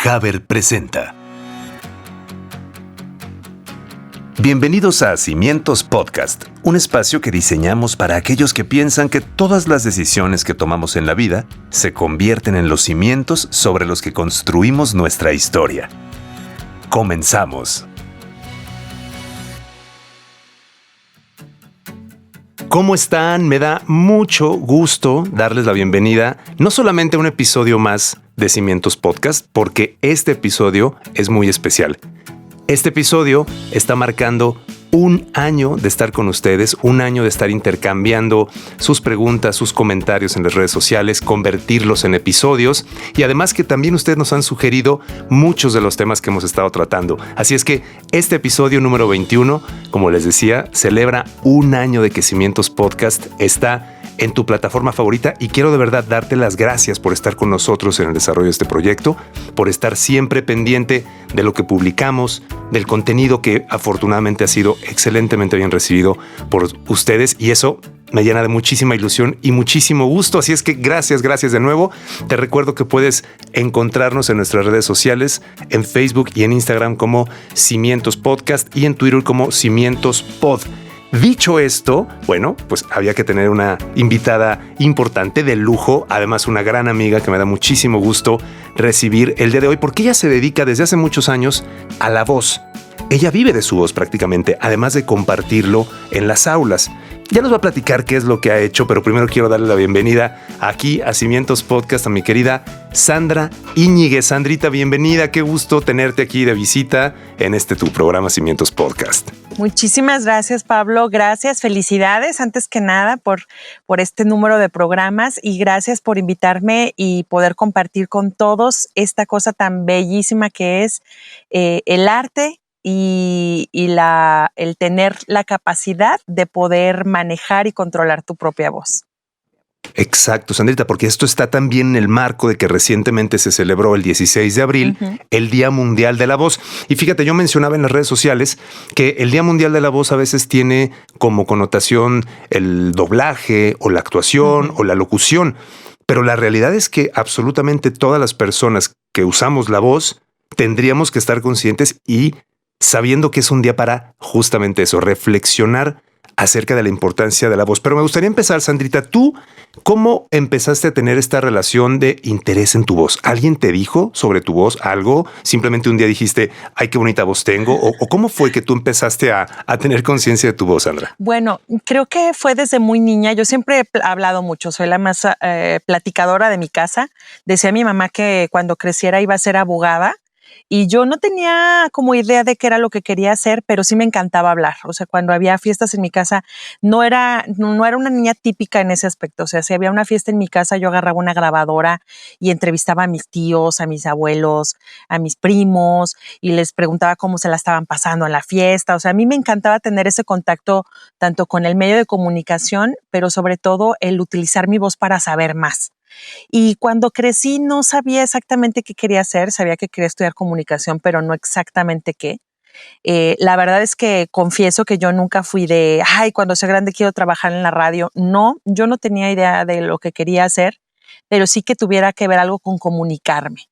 Haber presenta. Bienvenidos a Cimientos Podcast, un espacio que diseñamos para aquellos que piensan que todas las decisiones que tomamos en la vida se convierten en los cimientos sobre los que construimos nuestra historia. Comenzamos. ¿Cómo están? Me da mucho gusto darles la bienvenida, no solamente a un episodio más de Cimientos Podcast, porque este episodio es muy especial. Este episodio está marcando un año de estar con ustedes, un año de estar intercambiando sus preguntas, sus comentarios en las redes sociales, convertirlos en episodios y además que también ustedes nos han sugerido muchos de los temas que hemos estado tratando. Así es que este episodio número 21, como les decía, celebra un año de que Cimientos Podcast está en tu plataforma favorita y quiero de verdad darte las gracias por estar con nosotros en el desarrollo de este proyecto, por estar siempre pendiente de lo que publicamos, del contenido que afortunadamente ha sido excelentemente bien recibido por ustedes y eso me llena de muchísima ilusión y muchísimo gusto. Así es que gracias de nuevo. Te recuerdo que puedes encontrarnos en nuestras redes sociales, en Facebook y en Instagram como Cimientos Podcast y en Twitter como Cimientos Pod. Dicho esto, bueno, pues había que tener una invitada importante de lujo, además una gran amiga que me da muchísimo gusto recibir el día de hoy porque ella se dedica desde hace muchos años a la voz. Ella vive de su voz prácticamente, además de compartirlo en las aulas. Ya nos va a platicar qué es lo que ha hecho, pero primero quiero darle la bienvenida aquí a Cimientos Podcast a mi querida Sandra Íñiguez. Sandrita, bienvenida. Qué gusto tenerte aquí de visita en tu programa Cimientos Podcast. Muchísimas gracias, Pablo. Gracias, felicidades antes que nada por este número de programas y gracias por invitarme y poder compartir con todos esta cosa tan bellísima que es el arte y el tener la capacidad de poder manejar y controlar tu propia voz. Exacto, Sandrita, porque esto está también en el marco de que recientemente se celebró el 16 de abril, el Día Mundial de la Voz. Y fíjate, yo mencionaba en las redes sociales que el Día Mundial de la Voz a veces tiene como connotación el doblaje o la actuación o la locución, pero la realidad es que absolutamente todas las personas que usamos la voz tendríamos que estar conscientes y sabiendo que es un día para justamente eso, reflexionar acerca de la importancia de la voz. Pero me gustaría empezar, Sandrita, ¿tú cómo empezaste a tener esta relación de interés en tu voz? ¿Alguien te dijo sobre tu voz algo? ¿Simplemente un día dijiste, ay, qué bonita voz tengo? ¿O cómo fue que tú empezaste a tener conciencia de tu voz, Sandra? Bueno, creo que fue desde muy niña. Yo siempre he hablado mucho, soy la más platicadora de mi casa. Decía mi mamá que cuando creciera iba a ser abogada. Y yo no tenía como idea de qué era lo que quería hacer, pero sí me encantaba hablar. O sea, cuando había fiestas en mi casa, no era una niña típica en ese aspecto. O sea, si había una fiesta en mi casa, yo agarraba una grabadora y entrevistaba a mis tíos, a mis abuelos, a mis primos y les preguntaba cómo se la estaban pasando en la fiesta. O sea, a mí me encantaba tener ese contacto tanto con el medio de comunicación, pero sobre todo el utilizar mi voz para saber más. Y cuando crecí no sabía exactamente qué quería hacer, sabía que quería estudiar comunicación, pero no exactamente qué. La verdad es que confieso que yo nunca fui de, ay, cuando sea grande quiero trabajar en la radio. No, yo no tenía idea de lo que quería hacer, pero sí que tuviera que ver algo con comunicarme.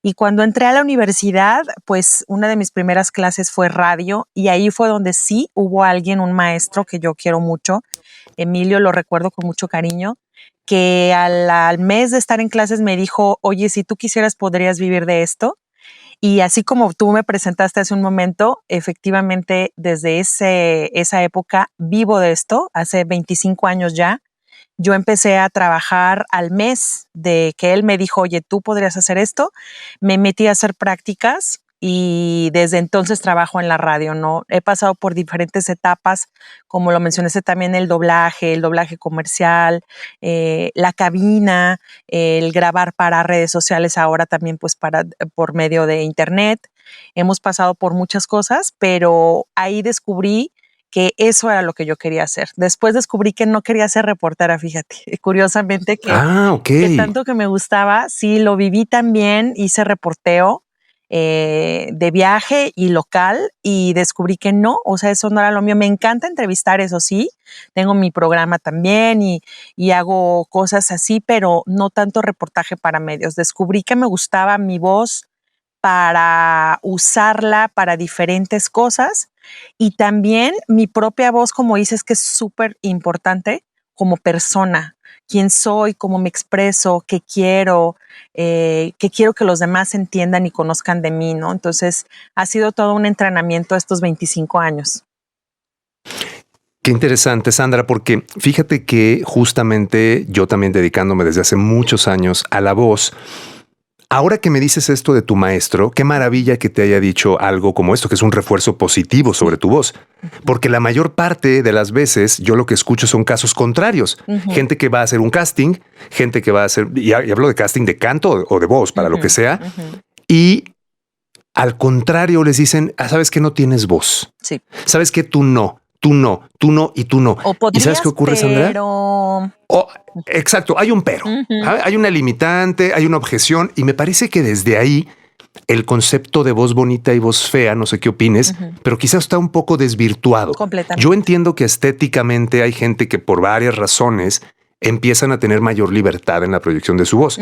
Y cuando entré a la universidad, pues una de mis primeras clases fue radio y ahí fue donde sí hubo alguien, un maestro que yo quiero mucho, Emilio, lo recuerdo con mucho cariño, que al mes de estar en clases me dijo, oye, si tú quisieras, podrías vivir de esto. Y así como tú me presentaste hace un momento, efectivamente, desde esa época vivo de esto, hace 25 años ya. Yo empecé a trabajar al mes de que él me dijo, oye, tú podrías hacer esto. Me metí a hacer prácticas y desde entonces trabajo en la radio, ¿no? He pasado por diferentes etapas, como lo mencionaste también, el doblaje comercial, la cabina, el grabar para redes sociales, ahora también pues por medio de internet. Hemos pasado por muchas cosas, pero ahí descubrí que eso era lo que yo quería hacer. Después descubrí que no quería ser reportera, fíjate, curiosamente que tanto que me gustaba, sí, lo viví también, hice reporteo de viaje y local y descubrí que no, o sea, eso no era lo mío. Me encanta entrevistar, eso sí, tengo mi programa también y hago cosas así, pero no tanto reportaje para medios. Descubrí que me gustaba mi voz para usarla para diferentes cosas y también mi propia voz, como dices, que es súper importante como persona, quién soy, cómo me expreso, qué quiero que los demás entiendan y conozcan de mí, ¿no? Entonces ha sido todo un entrenamiento estos 25 años. Qué interesante, Sandra, porque fíjate que justamente yo también dedicándome desde hace muchos años a la voz. Ahora que me dices esto de tu maestro, qué maravilla que te haya dicho algo como esto, que es un refuerzo positivo sobre tu voz. Porque la mayor parte de las veces yo lo que escucho son casos contrarios. Gente que va a hacer un casting, gente que va a hacer, y hablo de casting de canto o de voz, para lo que sea, y al contrario les dicen, sabes que no tienes voz. Sí. Sabes que tú no. Tú no, tú no y tú no. O podrías, ¿y sabes qué ocurre, Sandra? pero... Exacto, hay un pero, hay una limitante, hay una objeción y me parece que desde ahí el concepto de voz bonita y voz fea, no sé qué opines, pero quizás está un poco desvirtuado. Completamente. Yo entiendo que estéticamente hay gente que por varias razones empiezan a tener mayor libertad en la proyección de su voz.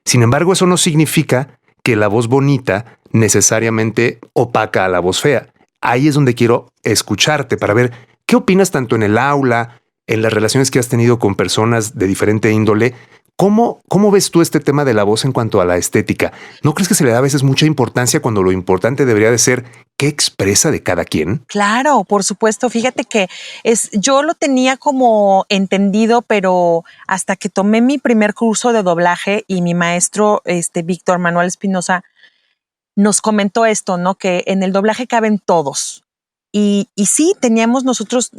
Sin embargo, eso no significa que la voz bonita necesariamente opaca a la voz fea. Ahí es donde quiero escucharte para ver qué opinas tanto en el aula, en las relaciones que has tenido con personas de diferente índole. ¿Cómo ves tú este tema de la voz en cuanto a la estética? ¿No crees que se le da a veces mucha importancia cuando lo importante debería de ser qué expresa de cada quien? Claro, por supuesto. Fíjate que yo lo tenía como entendido, pero hasta que tomé mi primer curso de doblaje y mi maestro, Víctor Manuel Espinosa, nos comentó esto, ¿no? Que en el doblaje caben todos. Y sí, nosotros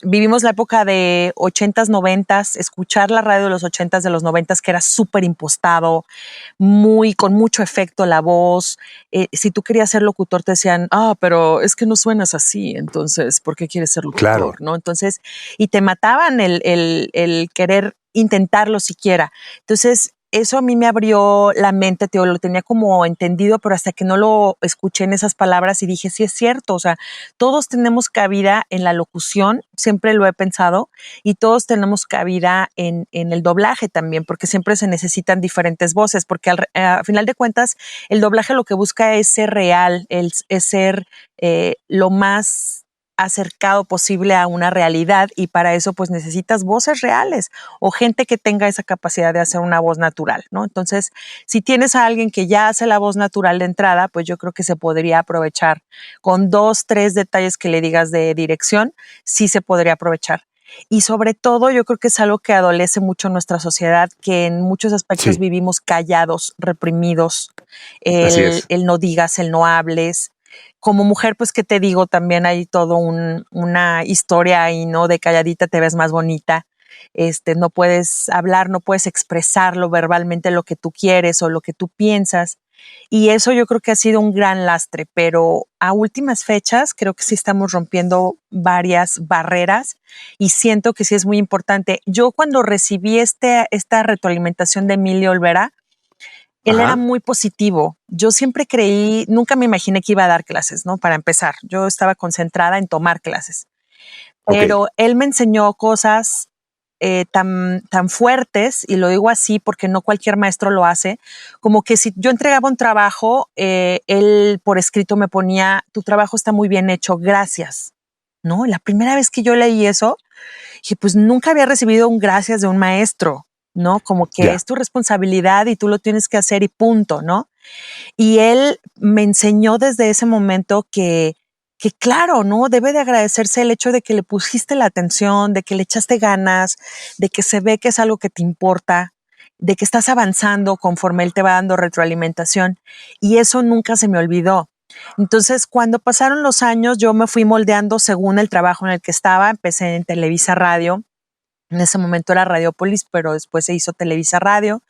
vivimos la época de 80s, 90s, escuchar la radio de los 80s, de los 90s, que era súper impostado, con mucho efecto la voz. Si tú querías ser locutor, te decían, pero es que no suenas así, entonces, ¿por qué quieres ser locutor? Claro. ¿No? Entonces, y te mataban el querer intentarlo siquiera. Entonces, eso a mí me abrió la mente, lo tenía como entendido, pero hasta que no lo escuché en esas palabras y dije, sí es cierto, o sea, todos tenemos cabida en la locución, siempre lo he pensado, y todos tenemos cabida en el doblaje también, porque siempre se necesitan diferentes voces, porque a final de cuentas, el doblaje lo que busca es ser real, es ser lo más acercado posible a una realidad, y para eso pues necesitas voces reales o gente que tenga esa capacidad de hacer una voz natural, ¿no? Entonces, si tienes a alguien que ya hace la voz natural de entrada, pues yo creo que se podría aprovechar con 2, 3 detalles que le digas de dirección, sí se podría aprovechar. Y sobre todo, yo creo que es algo que adolece mucho nuestra sociedad, que en muchos aspectos vivimos callados, reprimidos, el no digas, el no hables. Como mujer, pues, ¿qué te digo? También hay todo una historia ahí, ¿no? De calladita te ves más bonita. No puedes hablar, no puedes expresarlo verbalmente lo que tú quieres o lo que tú piensas. Y eso yo creo que ha sido un gran lastre, pero a últimas fechas creo que sí estamos rompiendo varias barreras y siento que sí es muy importante. Yo cuando recibí esta retroalimentación de Emilio Olvera, él era muy positivo. Yo siempre nunca me imaginé que iba a dar clases, ¿no? Para empezar, yo estaba concentrada en tomar clases. Pero él me enseñó cosas tan fuertes, y lo digo así porque no cualquier maestro lo hace, como que si yo entregaba un trabajo, él por escrito me ponía, tu trabajo está muy bien hecho, gracias. ¿No? La primera vez que yo leí eso, dije, pues nunca había recibido un gracias de un maestro, ¿no? Como que es tu responsabilidad y tú lo tienes que hacer y punto, ¿no? Y él me enseñó desde ese momento que claro, ¿no? Debe de agradecerse el hecho de que le pusiste la atención, de que le echaste ganas, de que se ve que es algo que te importa, de que estás avanzando conforme él te va dando retroalimentación. Y eso nunca se me olvidó. Entonces, cuando pasaron los años, yo me fui moldeando según el trabajo en el que estaba. Empecé en Televisa Radio. En ese momento era Radiopolis, pero después se hizo Televisa Radio.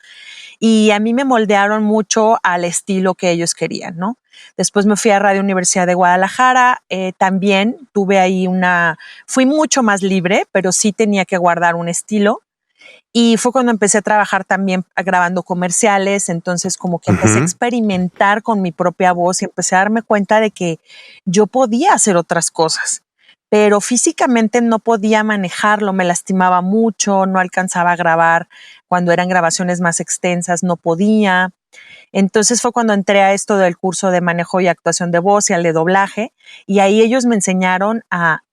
Y a mí me moldearon mucho al estilo que ellos querían, ¿no? Después me fui a Radio Universidad de Guadalajara, también tuve ahí fui mucho más libre, pero sí tenía que guardar un estilo. Y fue cuando empecé a trabajar también grabando comerciales, entonces como que empecé a experimentar con mi propia voz y empecé a darme cuenta de que yo podía hacer otras cosas, pero físicamente no podía manejarlo, me lastimaba mucho, no alcanzaba a grabar cuando eran grabaciones más extensas, no podía. Entonces fue cuando entré a esto del curso de manejo y actuación de voz y al de doblaje, y ahí ellos me enseñaron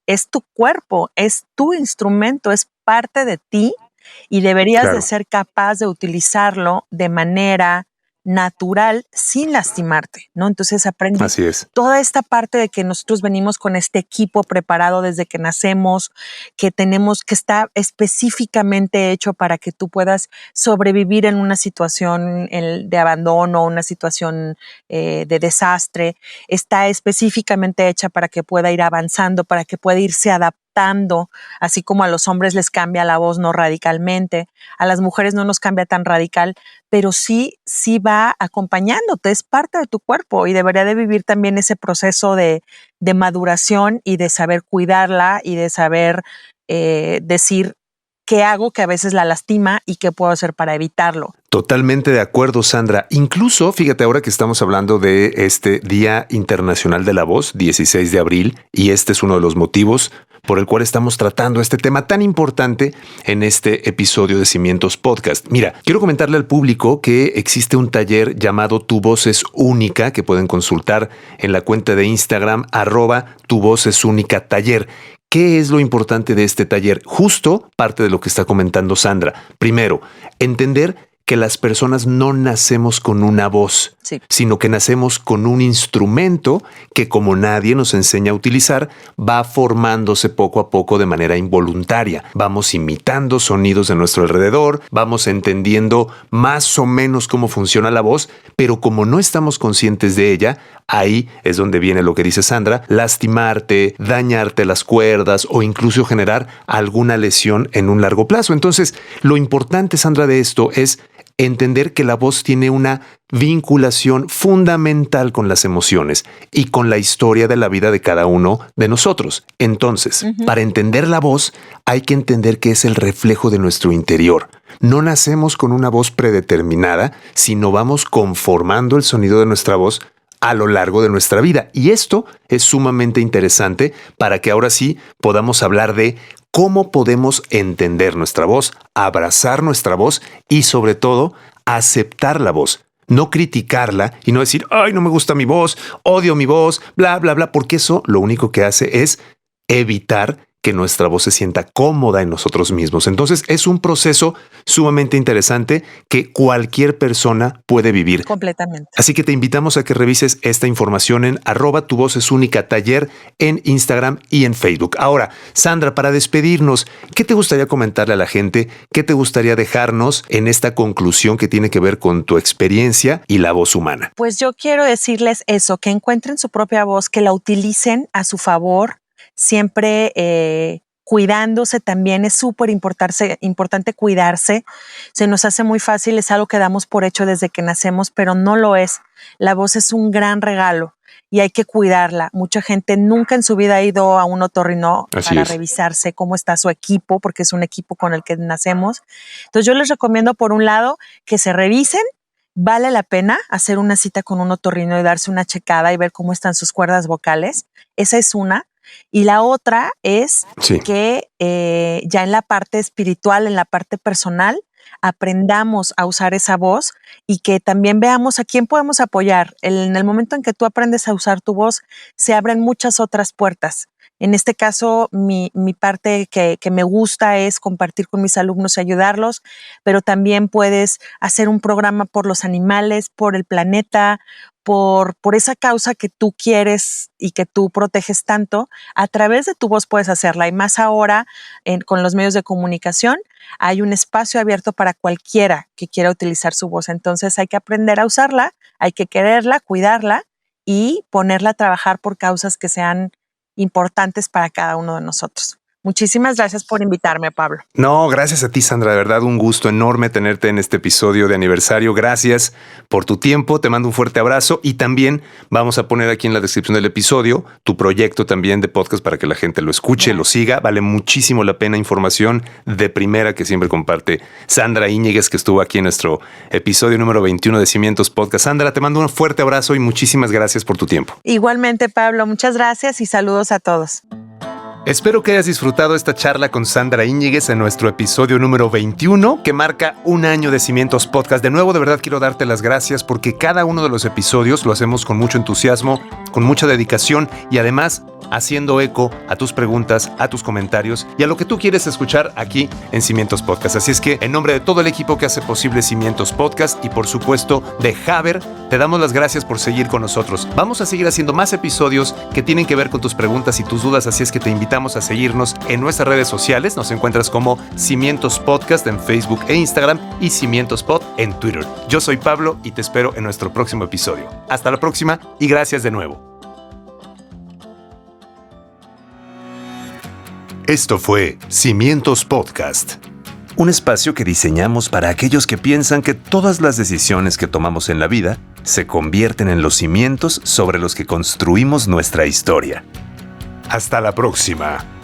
es tu cuerpo, es tu instrumento, es parte de ti y deberías de ser capaz de utilizarlo de manera natural sin lastimarte, ¿no? Entonces aprendí toda esta parte de que nosotros venimos con este equipo preparado desde que nacemos, que está específicamente hecho para que tú puedas sobrevivir en una situación de abandono, una situación de desastre. Está específicamente hecha para que pueda ir avanzando, para que pueda irse adaptando, así como a los hombres les cambia la voz no radicalmente, a las mujeres no nos cambia tan radical, pero sí va acompañándote, es parte de tu cuerpo y debería de vivir también ese proceso de maduración y de saber cuidarla y de saber decir qué hago que a veces la lastima y qué puedo hacer para evitarlo. Totalmente de acuerdo, Sandra. Incluso, fíjate, ahora que estamos hablando de este Día Internacional de la Voz, 16 de abril, y este es uno de los motivos por el cual estamos tratando este tema tan importante en este episodio de Cimientos Podcast. Mira, quiero comentarle al público que existe un taller llamado Tu Voz es Única, que pueden consultar en la cuenta de Instagram, @tuvocesunica_taller. ¿Qué es lo importante de este taller? Justo parte de lo que está comentando Sandra. Primero, entender que las personas no nacemos con una voz, sino que nacemos con un instrumento que, como nadie nos enseña a utilizar, va formándose poco a poco de manera involuntaria. Vamos imitando sonidos de nuestro alrededor, vamos entendiendo más o menos cómo funciona la voz, pero como no estamos conscientes de ella, ahí es donde viene lo que dice Sandra, lastimarte, dañarte las cuerdas o incluso generar alguna lesión en un largo plazo. Entonces, lo importante, Sandra, de esto es entender que la voz tiene una vinculación fundamental con las emociones y con la historia de la vida de cada uno de nosotros. Entonces, para entender la voz, hay que entender que es el reflejo de nuestro interior. No nacemos con una voz predeterminada, sino vamos conformando el sonido de nuestra voz a lo largo de nuestra vida. Y esto es sumamente interesante para que ahora sí podamos hablar de cómo podemos entender nuestra voz, abrazar nuestra voz y sobre todo aceptar la voz. No criticarla y no decir, ay, no me gusta mi voz, odio mi voz, bla, bla, bla, porque eso lo único que hace es evitar que nuestra voz se sienta cómoda en nosotros mismos. Entonces es un proceso sumamente interesante que cualquier persona puede vivir. Completamente. Así que te invitamos a que revises esta información en @tuvocesunica_taller en Instagram y en Facebook. Ahora, Sandra, para despedirnos, ¿qué te gustaría comentarle a la gente? ¿Qué te gustaría dejarnos en esta conclusión que tiene que ver con tu experiencia y la voz humana? Pues yo quiero decirles eso, que encuentren su propia voz, que la utilicen a su favor, siempre cuidándose también. Es súper importante cuidarse. Se nos hace muy fácil, es algo que damos por hecho desde que nacemos, pero no lo es. La voz es un gran regalo y hay que cuidarla. Mucha gente nunca en su vida ha ido a un otorrino para revisarse cómo está su equipo, porque es un equipo con el que nacemos. Entonces yo les recomiendo, por un lado, que se revisen. Vale la pena hacer una cita con un otorrino y darse una checada y ver cómo están sus cuerdas vocales. Esa es una. Y la otra es que ya en la parte espiritual, en la parte personal, aprendamos a usar esa voz y que también veamos a quién podemos apoyar. En el momento en que tú aprendes a usar tu voz, se abren muchas otras puertas. En este caso, mi parte que me gusta es compartir con mis alumnos y ayudarlos, pero también puedes hacer un programa por los animales, por el planeta, por esa causa que tú quieres y que tú proteges tanto. A través de tu voz puedes hacerla, y más ahora con los medios de comunicación hay un espacio abierto para cualquiera que quiera utilizar su voz. Entonces hay que aprender a usarla, hay que quererla, cuidarla y ponerla a trabajar por causas que sean importantes para cada uno de nosotros. Muchísimas gracias por invitarme, Pablo. No, gracias a ti, Sandra. De verdad, un gusto enorme tenerte en este episodio de aniversario. Gracias por tu tiempo. Te mando un fuerte abrazo y también vamos a poner aquí en la descripción del episodio tu proyecto también de podcast para que la gente lo escuche, lo siga. Vale muchísimo la pena. Información de primera que siempre comparte Sandra Íñiguez, que estuvo aquí en nuestro episodio número 21 de Cimientos Podcast. Sandra, te mando un fuerte abrazo y muchísimas gracias por tu tiempo. Igualmente, Pablo. Muchas gracias y saludos a todos. Espero que hayas disfrutado esta charla con Sandra Íñiguez en nuestro episodio número 21, que marca un año de Cimientos Podcast. De nuevo, de verdad quiero darte las gracias porque cada uno de los episodios lo hacemos con mucho entusiasmo, con mucha dedicación y además haciendo eco a tus preguntas, a tus comentarios y a lo que tú quieres escuchar aquí en Cimientos Podcast. Así es que en nombre de todo el equipo que hace posible Cimientos Podcast y por supuesto de Haber, te damos las gracias por seguir con nosotros. Vamos a seguir haciendo más episodios que tienen que ver con tus preguntas y tus dudas, así es que te invitamos a seguirnos en nuestras redes sociales. Nos encuentras como Cimientos Podcast en Facebook e Instagram y Cimientos Pod en Twitter. Yo soy Pablo y te espero en nuestro próximo episodio. Hasta la próxima y gracias de nuevo. Esto fue Cimientos Podcast, un espacio que diseñamos para aquellos que piensan que todas las decisiones que tomamos en la vida se convierten en los cimientos sobre los que construimos nuestra historia. Hasta la próxima.